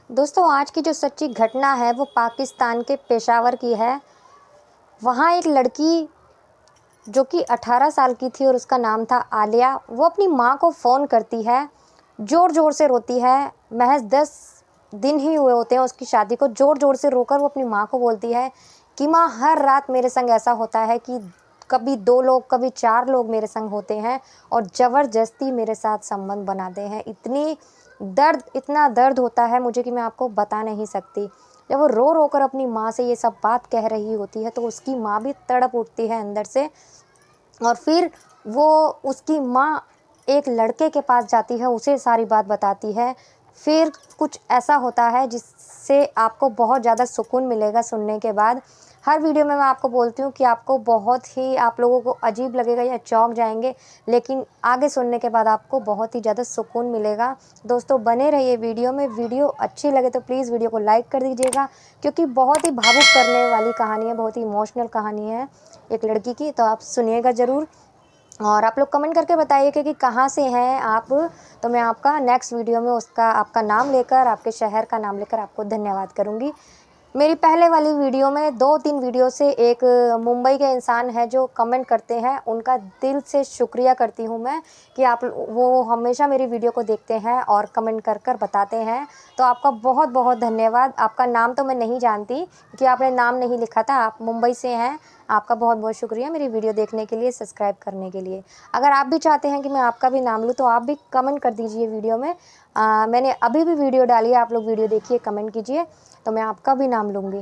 दोस्तों आज की जो सच्ची घटना है वो पाकिस्तान के पेशावर की है। वहाँ एक लड़की जो कि 18 साल की थी और उसका नाम था आलिया, वो अपनी माँ को फ़ोन करती है, ज़ोर-ज़ोर से रोती है। महज़ 10 दिन ही हुए होते हैं उसकी शादी को। ज़ोर-ज़ोर से रोकर वो अपनी माँ को बोलती है कि माँ, हर रात मेरे संग ऐसा होता है कि कभी 2 लोग, कभी 4 लोग मेरे संग होते हैं और ज़बरदस्ती मेरे साथ संबंध बनाते हैं। इतना दर्द होता है मुझे कि मैं आपको बता नहीं सकती। जब वो रो-रो कर अपनी माँ से ये सब बात कह रही होती है तो उसकी माँ भी तड़प उठती है अंदर से। और फिर वो उसकी माँ एक लड़के के पास जाती है, उसे सारी बात बताती है। फिर कुछ ऐसा होता है जिससे आपको बहुत ज़्यादा सुकून मिलेगा सुनने के बाद। हर वीडियो में मैं आपको बोलती हूँ कि आपको बहुत ही आप लोगों को अजीब लगेगा या चौंक जाएंगे, लेकिन आगे सुनने के बाद आपको बहुत ही ज़्यादा सुकून मिलेगा। दोस्तों बने रहिए वीडियो में। वीडियो अच्छी लगे तो प्लीज़ वीडियो को लाइक कर दीजिएगा, क्योंकि बहुत ही भावुक करने वाली कहानी है, बहुत ही इमोशनल कहानी है एक लड़की की। तो आप सुनिएगा ज़रूर और आप लोग कमेंट करके बताइए कि कहाँ से हैं आप। तो मैं आपका नेक्स्ट वीडियो में उसका आपका नाम लेकर, आपके शहर का नाम लेकर आपको धन्यवाद करूँगी। मेरी पहले वाली वीडियो में 2-3 वीडियो से एक मुंबई के इंसान है जो कमेंट करते हैं, उनका दिल से शुक्रिया करती हूँ मैं कि आप वो हमेशा मेरी वीडियो को देखते हैं और कमेंट कर कर बताते हैं। तो आपका बहुत बहुत धन्यवाद। आपका नाम तो मैं नहीं जानती क्योंकि आपने नाम नहीं लिखा था, आप मुंबई से हैं। आपका बहुत बहुत शुक्रिया मेरी वीडियो देखने के लिए, सब्सक्राइब करने के लिए। अगर आप भी चाहते हैं कि मैं आपका भी नाम लूँ तो आप भी कमेंट कर दीजिए वीडियो में। मैंने अभी भी वीडियो डाली है, आप लोग वीडियो देखिए, कमेंट कीजिए, तो मैं आपका भी नाम लूँगी।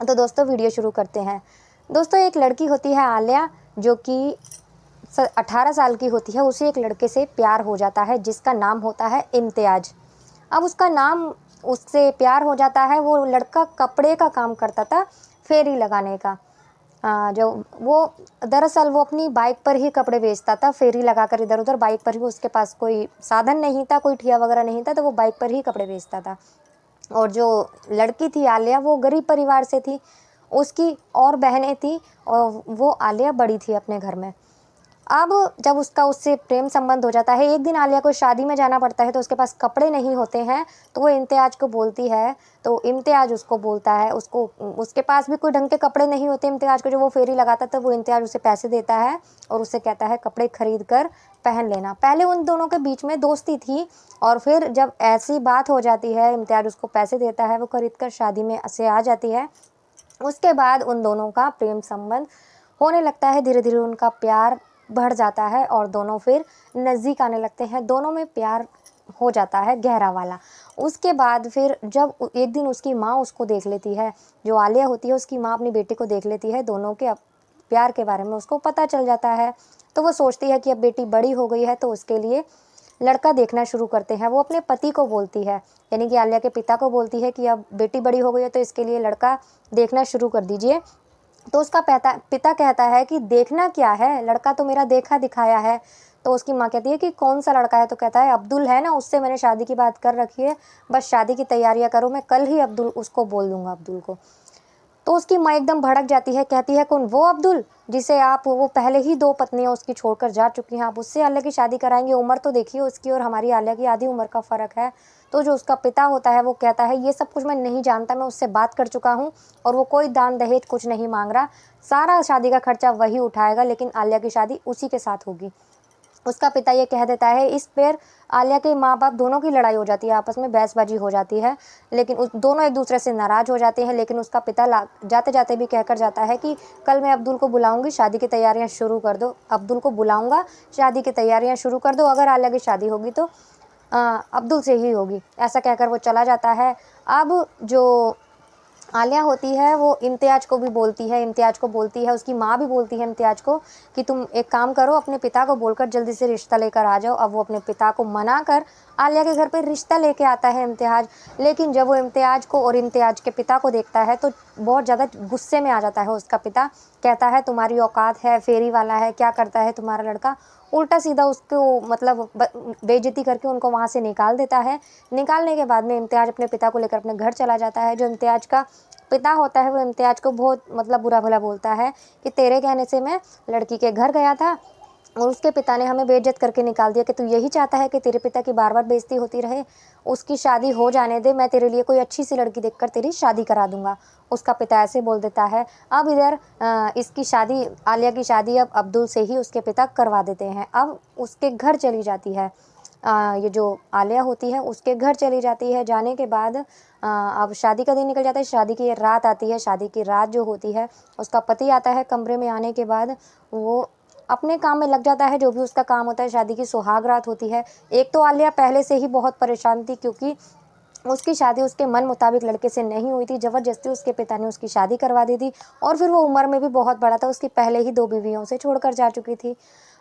तो दोस्तों वीडियो शुरू करते हैं। दोस्तों एक लड़की होती है आलिया, जो कि 18 साल की होती है। उसे एक लड़के से प्यार हो जाता है जिसका नाम होता है इम्तियाज़। अब उसका नाम उससे प्यार हो जाता है। वो लड़का कपड़े का काम करता था, फेरी लगाने का। जो वो दरअसल वो अपनी बाइक पर ही कपड़े बेचता था, फेरी लगाकर इधर-उधर बाइक पर ही। उसके पास कोई साधन नहीं था, कोई ठिया वगैरह नहीं था, तो वो बाइक पर ही कपड़े बेचता था। और जो लड़की थी आलिया, वो गरीब परिवार से थी। उसकी और बहनें थी और वो आलिया बड़ी थी अपने घर में। अब जब उसका उससे प्रेम संबंध हो जाता है, एक दिन आलिया को शादी में जाना पड़ता है तो उसके पास कपड़े नहीं होते हैं, तो वो इम्तियाज़ को बोलती है। तो इम्तियाज़ उसको बोलता है, उसको उसके पास भी कोई ढंग के कपड़े नहीं होते इम्तियाज़ को, जो वो फेरी लगाता था। वो इम्तियाज़ उसे पैसे देता है और उससे कहता है कपड़े खरीद कर पहन लेना। पहले उन दोनों के बीच में दोस्ती थी और फिर जब ऐसी बात हो जाती है, इम्तियाज़ उसको पैसे देता है, वो खरीद कर शादी में से आ जाती है। उसके बाद उन दोनों का प्रेम संबंध होने लगता है। धीरे धीरे उनका प्यार बढ़ जाता है और दोनों फिर नज़दीक आने लगते हैं। दोनों में प्यार हो जाता है गहरा वाला। उसके बाद फिर जब एक दिन उसकी माँ उसको देख लेती है, जो आलिया होती है उसकी माँ अपनी बेटी को देख लेती है, दोनों के प्यार के बारे में उसको पता चल जाता है। तो वो सोचती है कि अब बेटी बड़ी हो गई है तो उसके लिए लड़का देखना शुरू करते हैं। वो अपने पति को बोलती है, यानी कि आलिया के पिता को बोलती है कि अब बेटी बड़ी हो गई है तो इसके लिए लड़का देखना शुरू कर दीजिए। तो उसका पिता कहता है कि देखना क्या है, लड़का तो मेरा देखा दिखाया है। तो उसकी माँ कहती है कि कौन सा लड़का है? तो कहता है अब्दुल है ना, उससे मैंने शादी की बात कर रखी है, बस शादी की तैयारियां करो, मैं कल ही अब्दुल उसको बोल दूंगा अब्दुल को। तो उसकी माँ एकदम भड़क जाती है, कहती है कौन? वो अब्दुल जिसे आप, वो पहले ही 2 पत्नियां उसकी छोड़कर जा चुकी हैं, आप उससे आलिया की शादी कराएंगे? उम्र तो देखिए उसकी और हमारी आलिया की आधी उम्र का फ़र्क है। तो जो उसका पिता होता है वो कहता है ये सब कुछ मैं नहीं जानता, मैं उससे बात कर चुका हूँ और वो कोई दान दहेज कुछ नहीं मांग रहा, सारा शादी का खर्चा वही उठाएगा, लेकिन आलिया की शादी उसी के साथ होगी। उसका पिता ये कह देता है। इस पर आलिया के माँ बाप दोनों की लड़ाई हो जाती है, आपस में बहसबाजी हो जाती है, लेकिन दोनों एक दूसरे से नाराज़ हो जाते हैं। लेकिन उसका पिता जाते जाते भी कहकर जाता है कि कल मैं अब्दुल को बुलाऊंगी, शादी की तैयारियां शुरू कर दो। अब्दुल को बुलाऊंगा, शादी की तैयारियां शुरू कर दो, अगर आलिया की शादी होगी तो अब्दुल से ही होगी। ऐसा कहकर वो चला जाता है। अब जो आलिया होती है वो इम्तियाज़ को भी बोलती है, इम्तियाज़ को बोलती है, उसकी माँ भी बोलती है इम्तियाज़ को कि तुम एक काम करो, अपने पिता को बोलकर जल्दी से रिश्ता लेकर आ जाओ। अब वो अपने पिता को मना कर आलिया के घर पे रिश्ता लेके आता है इम्तियाज़। लेकिन जब वो इम्तियाज़ को और इम्तियाज़ के पिता को देखता है तो बहुत ज़्यादा गुस्से में आ जाता है उसका पिता। कहता है तुम्हारी औकात है, फेरी वाला है, क्या करता है तुम्हारा लड़का? उल्टा सीधा उसको मतलब बेइज्जती करके उनको वहाँ से निकाल देता है। निकालने के बाद में इम्तियाज़ अपने पिता को लेकर अपने घर चला जाता है। जो इम्तियाज़ का पिता होता है वो इम्तियाज़ को बहुत मतलब बुरा भला बोलता है कि तेरे कहने से मैं लड़की के घर गया था और उसके पिता ने हमें बेइज्जत करके निकाल दिया कि तू यही चाहता है कि तेरे पिता की बार बार बेइज्जती होती रहे, उसकी शादी हो जाने दे, मैं तेरे लिए कोई अच्छी सी लड़की देखकर तेरी शादी करा दूंगा। उसका पिता ऐसे बोल देता है। अब इधर इसकी शादी, आलिया की शादी अब अब्दुल से ही उसके पिता करवा देते हैं। अब उसके घर चली जाती है, ये जो आलिया होती है उसके घर चली जाती है। जाने के बाद अब शादी का दिन निकल जाता है, शादी की रात आती है। शादी की रात जो होती है, उसका पति आता है कमरे में। आने के बाद वो अपने काम में लग जाता है, जो भी उसका काम होता है। शादी की सुहाग रात होती है। एक तो आलिया पहले से ही बहुत परेशान थी, क्योंकि उसकी शादी उसके मन मुताबिक लड़के से नहीं हुई थी। ज़बरदस्ती उसके पिता ने उसकी शादी करवा दी थी, और फिर वो उम्र में भी बहुत बड़ा था, उसकी पहले ही 2 बीवियों से छोड़कर जा चुकी थी।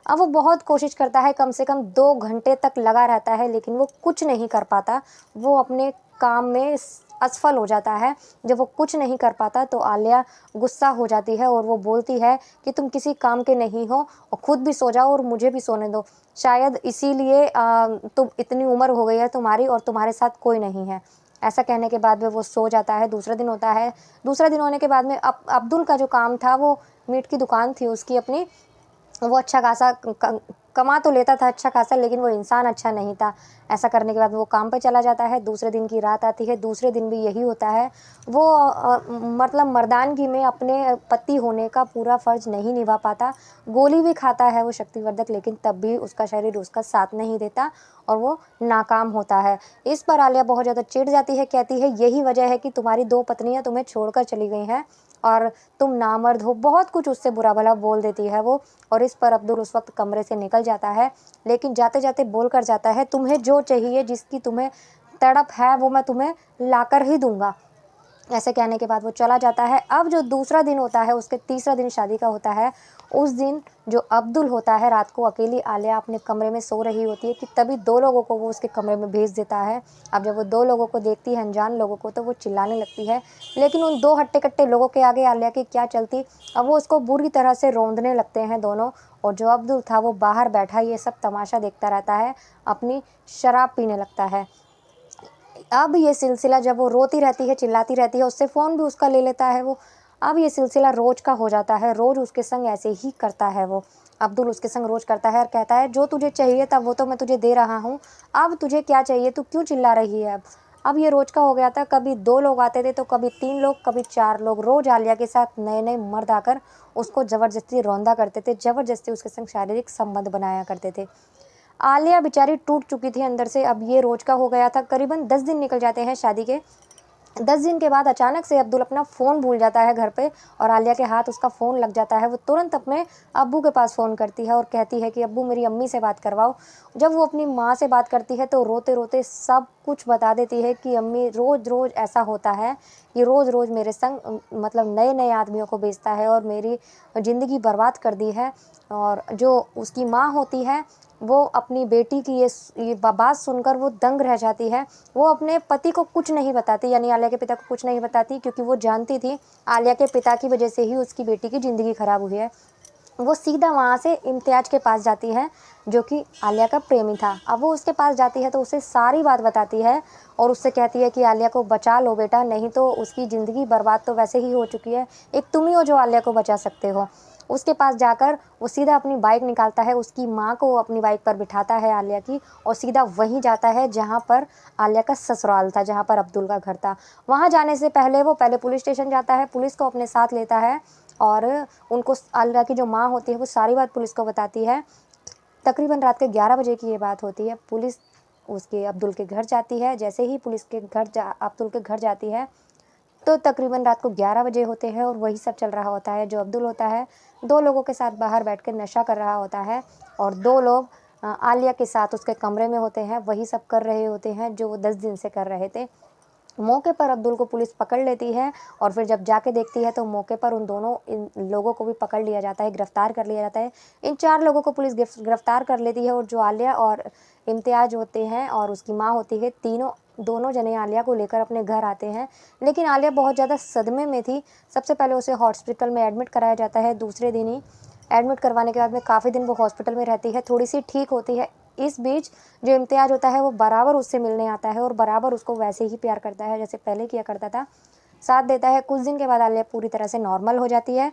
अब वो बहुत कोशिश करता है, कम से कम 2 घंटे तक लगा रहता है, लेकिन वो कुछ नहीं कर पाता। वो अपने काम में असफल हो जाता है। जब वो कुछ नहीं कर पाता तो आलिया गुस्सा हो जाती है और वो बोलती है कि तुम किसी काम के नहीं हो, और खुद भी सो जाओ और मुझे भी सोने दो। शायद इसीलिए तुम, इतनी उम्र हो गई है तुम्हारी और तुम्हारे साथ कोई नहीं है। ऐसा कहने के बाद में वो सो जाता है। दूसरा दिन होता है। दूसरा दिन होने के बाद में अब्दुल का जो काम था, वो मीट की दुकान थी उसकी अपनी, वो अच्छा खासा कमा तो लेता था अच्छा खासा, लेकिन वो इंसान अच्छा नहीं था। ऐसा करने के बाद वो काम पे चला जाता है। दूसरे दिन की रात आती है। दूसरे दिन भी यही होता है। वो मतलब मर्दानगी में अपने पति होने का पूरा फ़र्ज़ नहीं निभा पाता। गोली भी खाता है वो शक्तिवर्धक, लेकिन तब भी उसका शरीर उसका साथ नहीं देता और वो नाकाम होता है। इस पर आलिया बहुत ज़्यादा चिढ़ जाती है, कहती है यही वजह है कि तुम्हारी 2 पत्नियाँ तुम्हें छोड़कर चली गई हैं और तुम नामर्द हो। बहुत कुछ उससे बुरा भला बोल देती है वो। और इस पर अब्दुल उस वक्त कमरे से निकल जाता है, लेकिन जाते जाते बोल कर जाता है, तुम्हें जो चाहिए, जिसकी तुम्हें तड़प है, वो मैं तुम्हें लाकर ही दूंगा। ऐसे कहने के बाद वो चला जाता है। अब जो दूसरा दिन होता है, उसके तीसरा दिन शादी का होता है। उस दिन जो अब्दुल होता है, रात को अकेली आलिया अपने कमरे में सो रही होती है कि तभी 2 लोगों को वो उसके कमरे में भेज देता है। अब जब वो 2 लोगों को देखती है, अनजान लोगों को, तो वो चिल्लाने लगती है, लेकिन उन 2 हट्टे-कट्टे लोगों के आगे आलिया की क्या चलती। अब वो उसको बुरी तरह से रौंदने लगते हैं दोनों, और जो अब्दुल था वो बाहर बैठा ये सब तमाशा देखता रहता है, अपनी शराब पीने लगता है। अब ये सिलसिला, जब वो रोती रहती है, चिल्लाती रहती है, उससे फ़ोन भी उसका ले लेता है वो। अब ये सिलसिला रोज़ का हो जाता है। रोज़ उसके संग ऐसे ही करता है वो। अब्दुल उसके संग रोज़ करता है और कहता है, जो तुझे चाहिए था वो तो मैं तुझे दे रहा हूँ, अब तुझे क्या चाहिए, तू क्यों चिल्ला रही है अब। अब ये रोज़ का हो गया था। कभी 2 लोग आते थे, तो कभी 3 लोग, कभी 4 लोग। रोज़ आलिया के साथ नए-नए मर्द आकर उसको ज़बरदस्ती रौंदा करते थे, ज़बरदस्ती उसके संग शारीरिक संबंध बनाया करते थे। आलिया बेचारी टूट चुकी थी अंदर से। अब ये रोज़ का हो गया था। करीबन 10 दिन निकल जाते हैं शादी के। 10 दिन के बाद अचानक से अब्दुल अपना फ़ोन भूल जाता है घर पे, और आलिया के हाथ उसका फ़ोन लग जाता है। वो तुरंत अपने अब्बू के पास फ़ोन करती है और कहती है कि अब्बू, मेरी अम्मी से बात करवाओ। जब वो अपनी माँ से बात करती है, तो रोते-रोते सब कुछ बता देती है कि अम्मी, रोज़-रोज़ ऐसा होता है, ये रोज़-रोज़ मेरे संग मतलब नए-नए आदमियों को भेजता है और मेरी ज़िंदगी बर्बाद कर दी है। और जो उसकी माँ होती है, वो अपनी बेटी की ये बात सुनकर वो दंग रह जाती है। वो अपने पति को कुछ नहीं बताती, यानी आलिया के पिता को कुछ नहीं बताती, क्योंकि वो जानती थी आलिया के पिता की वजह से ही उसकी बेटी की ज़िंदगी ख़राब हुई है। वो सीधा वहाँ से इम्तियाज़ के पास जाती है, जो कि आलिया का प्रेमी था। अब वो उसके पास जाती है तो उसे सारी बात बताती है, और उससे कहती है कि आलिया को बचा लो बेटा, नहीं तो उसकी ज़िंदगी बर्बाद तो वैसे ही हो चुकी है। एक तुम ही हो जो आलिया को बचा सकते हो। उसके पास जाकर वो सीधा अपनी बाइक निकालता है, उसकी माँ को अपनी बाइक पर बिठाता है आलिया की, और सीधा वहीं जाता है जहाँ पर आलिया का ससुराल था, जहाँ पर अब्दुल का घर था। वहाँ जाने से पहले वो पहले पुलिस स्टेशन जाता है, पुलिस को अपने साथ लेता है, और उनको, आलिया की जो माँ होती है, वो सारी बात पुलिस को बताती है। तकरीबन रात के 11 बजे की ये बात होती है। पुलिस उसके अब्दुल के घर जाती है। जैसे ही पुलिस के घर अब्दुल के घर जाती है, तो तकरीबन रात को 11 बजे होते हैं, और वही सब चल रहा होता है। जो अब्दुल होता है, 2 लोगों के साथ बाहर बैठकर नशा कर रहा होता है, और 2 लोग आलिया के साथ उसके कमरे में होते हैं, वही सब कर रहे होते हैं जो वो 10 दिन से कर रहे थे। मौके पर अब्दुल को पुलिस पकड़ लेती है, और फिर जब जाके देखती है तो मौके पर उन दोनों इन लोगों को भी पकड़ लिया जाता है, गिरफ्तार कर लिया जाता है। इन 4 लोगों को पुलिस गिरफ्तार कर लेती है, और जो आलिया और इम्तियाज़ होते हैं और उसकी माँ होती है, दोनों जने आलिया को लेकर अपने घर आते हैं। लेकिन आलिया बहुत ज़्यादा सदमे में थी। सबसे पहले उसे हॉस्पिटल में एडमिट कराया जाता है। दूसरे दिन ही एडमिट करवाने के बाद में काफ़ी दिन वो हॉस्पिटल में रहती है, थोड़ी-सी ठीक होती है। इस बीच जो इम्तियाज़ होता है, वो बराबर उससे मिलने आता है, और बराबर उसको वैसे ही प्यार करता है जैसे पहले किया करता था, साथ देता है। कुछ दिन के बाद आलिया पूरी तरह से नॉर्मल हो जाती है।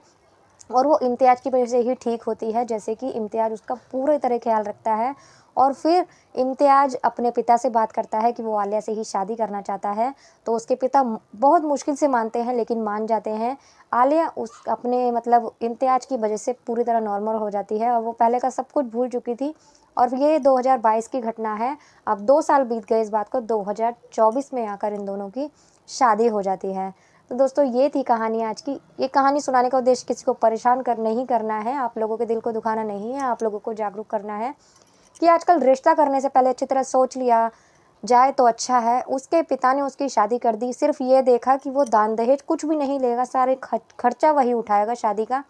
और वो इम्तियाज़ की वजह से ही ठीक होती है, जैसे कि इम्तियाज़ उसका पूरे तरह ख्याल रखता है। और फिर इम्तियाज़ अपने पिता से बात करता है कि वो आलिया से ही शादी करना चाहता है, तो उसके पिता बहुत मुश्किल से मानते हैं, लेकिन मान जाते हैं। आलिया उस अपने मतलब इम्तियाज़ की वजह से पूरी तरह नॉर्मल हो जाती है और वो पहले का सब कुछ भूल चुकी थी। और ये 2022 की घटना है। अब 2 साल बीत गए इस बात को, 2024 में आकर इन दोनों की शादी हो जाती है। तो दोस्तों ये थी कहानी आज की। ये कहानी सुनाने का उद्देश्य किसी को परेशान नहीं करना है, आप लोगों के दिल को दुखाना नहीं है, आप लोगों को जागरूक करना है कि आजकल रिश्ता करने से पहले अच्छी तरह सोच लिया जाए तो अच्छा है। उसके पिता ने उसकी शादी कर दी, सिर्फ ये देखा कि वो दान दहेज कुछ भी नहीं लेगा, सारे खर्चा वही उठाएगा शादी का,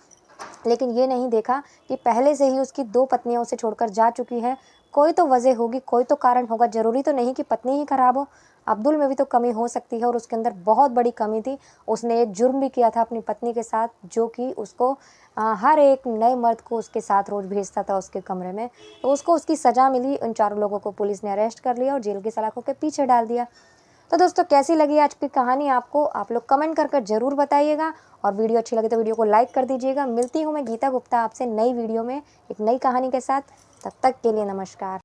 लेकिन ये नहीं देखा कि पहले से ही उसकी 2 पत्नियां उसे छोड़कर जा चुकी हैं। कोई तो वजह होगी, कोई तो कारण होगा, ज़रूरी तो नहीं कि पत्नी ही खराब हो। अब्दुल में भी तो कमी हो सकती है और उसके अंदर बहुत बड़ी कमी थी। उसने एक जुर्म भी किया था अपनी पत्नी के साथ, जो कि उसको हर एक नए मर्द को उसके साथ रोज़ भेजता था उसके कमरे में। तो उसको उसकी सज़ा मिली। उन चारों लोगों को पुलिस ने अरेस्ट कर लिया और जेल की सलाखों के पीछे डाल दिया। तो दोस्तों कैसी लगी आज की कहानी आपको, आप लोग कमेंट कर ज़रूर बताइएगा। और वीडियो अच्छी लगे तो वीडियो को लाइक कर दीजिएगा। मिलती हूँ मैं गीता गुप्ता आपसे नई वीडियो में एक नई कहानी के साथ। तब तक के लिए नमस्कार।